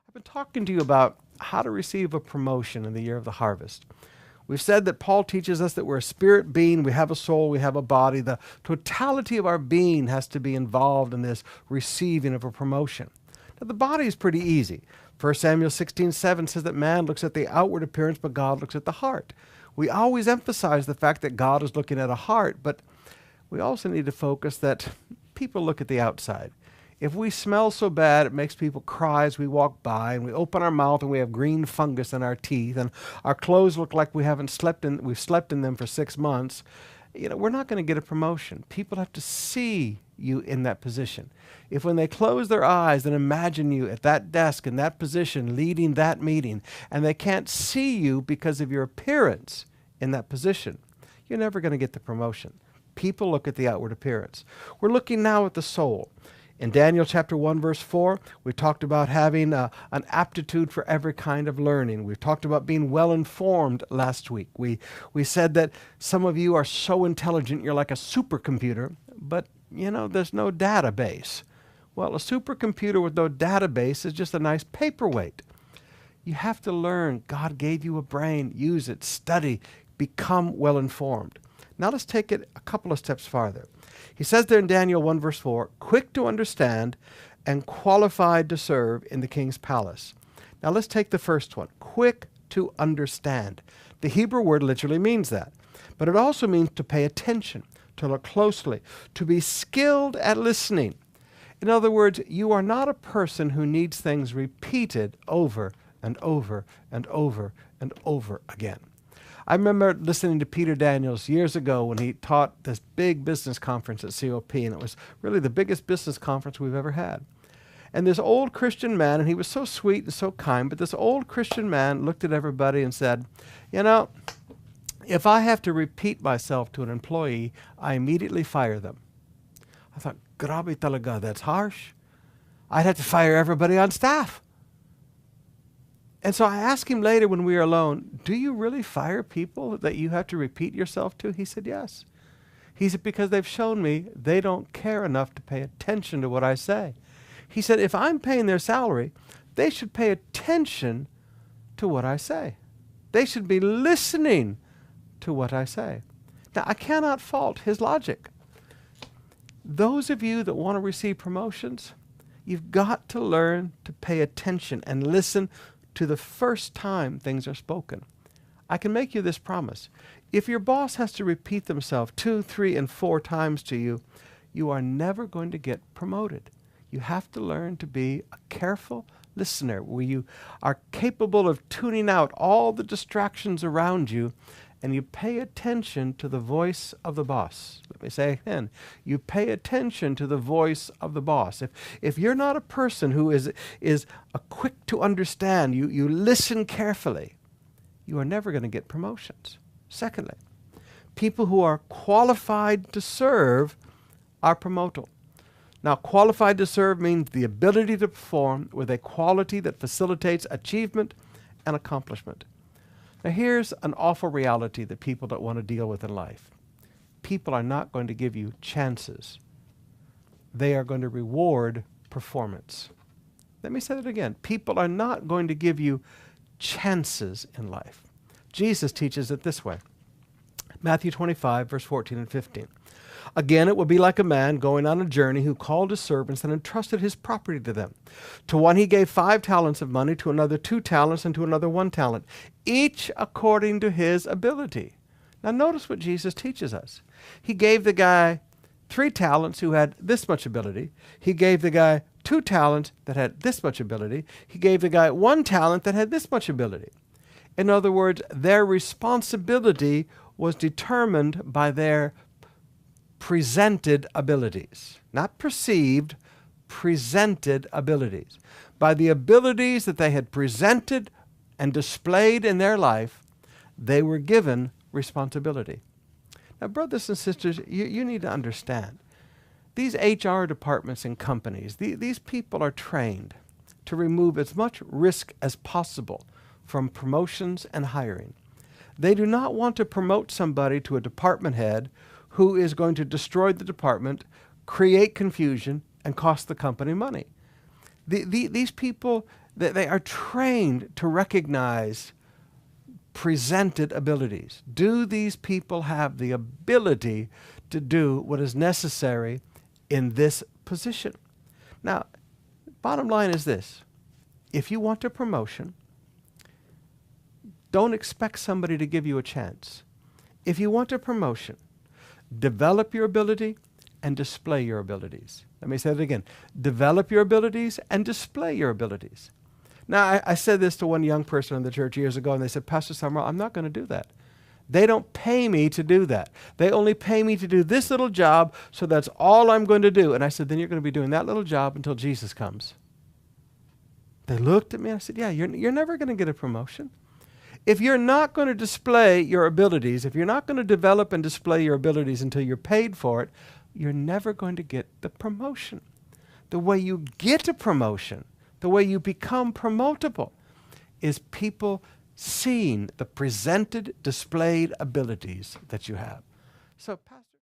I've been talking to you about how to receive a promotion in the year of the harvest. We've said that Paul teaches us that we're a spirit being, we have a soul, we have a body. The totality of our being has to be involved in this receiving of a promotion. Now, the body is pretty easy. 1 Samuel 16:7 says that man looks at the outward appearance, but God looks at the heart. We always emphasize the fact that God is looking at a heart, but we also need to focus that people look at the outside. If we smell so bad it makes people cry as we walk by, and we open our mouth and we have green fungus in our teeth, and our clothes look like we've slept in them for 6 months, we're not going to get a promotion. People have to see you in that position. If when they close their eyes and imagine you at that desk in that position leading that meeting, and they can't see you because of your appearance in that position, you're never going to get the promotion. People look at the outward appearance. We're looking now at the soul. In Daniel chapter 1, verse 4, we talked about having an aptitude for every kind of learning. We talked about being well-informed last week. We said that some of you are so intelligent, you're like a supercomputer, but, there's no database. Well, a supercomputer with no database is just a nice paperweight. You have to learn. God gave you a brain. Use it. Study. Become well-informed. Now let's take it a couple of steps farther. He says there in Daniel 1 verse 4, quick to understand and qualified to serve in the king's palace. Now let's take the first one, quick to understand. The Hebrew word literally means that, but it also means to pay attention, to look closely, to be skilled at listening. In other words, you are not a person who needs things repeated over and over and over and over again. I remember listening to Peter Daniels years ago when he taught this big business conference at COP, and it was really the biggest business conference we've ever had. And this old Christian man, and he was so sweet and so kind, but this old Christian man looked at everybody and said, if I have to repeat myself to an employee, I immediately fire them. I thought, grabe talaga, that's harsh. I'd have to fire everybody on staff. And so I asked him later when we were alone, do you really fire people that you have to repeat yourself to? He said, yes. He said, because they've shown me they don't care enough to pay attention to what I say. He said, if I'm paying their salary, they should pay attention to what I say. They should be listening to what I say. Now, I cannot fault his logic. Those of you that want to receive promotions, you've got to learn to pay attention and listen to the first time things are spoken. I can make you this promise. If your boss has to repeat themselves 2, 3, and 4 times to you, you are never going to get promoted. You have to learn to be a careful listener where you are capable of tuning out all the distractions around you, and you pay attention to the voice of the boss. Let me say again, you pay attention to the voice of the boss. If you're not a person who is a quick to understand, you listen carefully, you are never going to get promotions. Secondly, people who are qualified to serve are promoted. Now, qualified to serve means the ability to perform with a quality that facilitates achievement and accomplishment. Now, here's an awful reality that people don't want to deal with in life. People are not going to give you chances. They are going to reward performance. Let me say that again. People are not going to give you chances in life. Jesus teaches it this way. Matthew 25, verse 14 and 15. Again, it will be like a man going on a journey who called his servants and entrusted his property to them. To one he gave 5 talents of money, to another 2 talents, and to another 1 talent, each according to his ability. Now notice what Jesus teaches us. He gave the guy 3 talents who had this much ability. He gave the guy 2 talents that had this much ability. He gave the guy 1 talent that had this much ability. In other words, their responsibility was determined by their presented abilities, not perceived, presented abilities. By the abilities that they had presented and displayed in their life, they were given responsibility. Now, brothers and sisters, you need to understand, these HR departments in companies, these people are trained to remove as much risk as possible from promotions and hiring. They do not want to promote somebody to a department head who is going to destroy the department, create confusion, and cost the company money. These people, They are trained to recognize presented abilities. Do these people have the ability to do what is necessary in this position? Now, bottom line is this. If you want a promotion, don't expect somebody to give you a chance. If you want a promotion, develop your ability and display your abilities. Let me say that again. Develop your abilities and display your abilities. Now, I said this to one young person in the church years ago, and they said, Pastor Sumrall, I'm not going to do that. They don't pay me to do that. They only pay me to do this little job, so that's all I'm going to do. And I said, then you're going to be doing that little job until Jesus comes. They looked at me and I said, yeah, you're never going to get a promotion. If you're not going to display your abilities, if you're not going to develop and display your abilities until you're paid for it, you're never going to get the promotion. The way you get a promotion, the way you become promotable, is people seeing the presented, displayed abilities that you have. So,